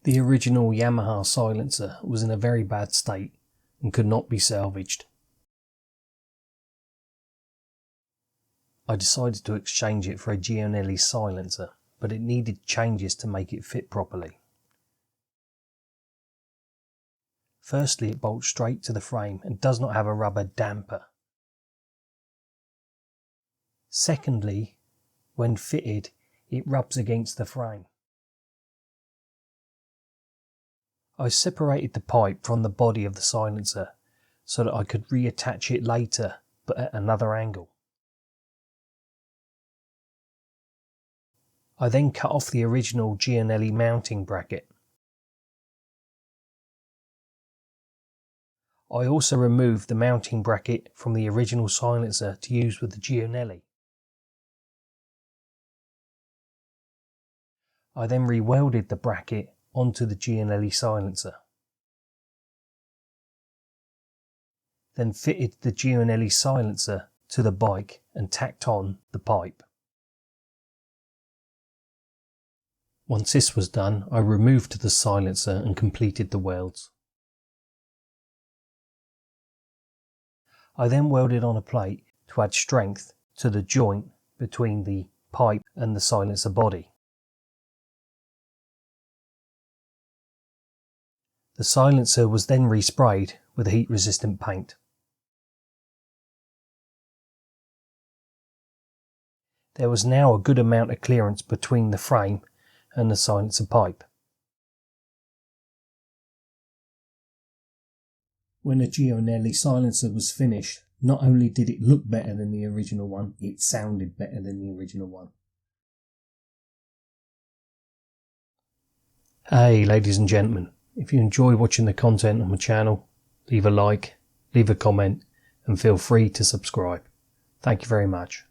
The original Yamaha silencer was in a very bad state and could not be salvaged. I decided to exchange it for a Gianelli silencer, but it needed changes to make it fit properly. Firstly, it bolts straight to the frame and does not have a rubber damper. Secondly, when fitted, it rubs against the frame. I separated the pipe from the body of the silencer so that I could reattach it later, but at another angle. I then cut off the original Gianelli mounting bracket. I also removed the mounting bracket from the original silencer to use with the Gianelli. I then rewelded the bracket onto the Gianelli silencer. Then fitted the Gianelli silencer to the bike and tacked on the pipe. Once this was done, I removed the silencer and completed the welds. I then welded on a plate to add strength to the joint between the pipe and the silencer body. The silencer was then resprayed with heat resistant paint. There was now a good amount of clearance between the frame and the silencer pipe. When the Gianelli silencer was finished, not only did it look better than the original one, it sounded better than the original one. Hey ladies and gentlemen, if you enjoy watching the content on my channel, leave a like, leave a comment and feel free to subscribe. Thank you very much.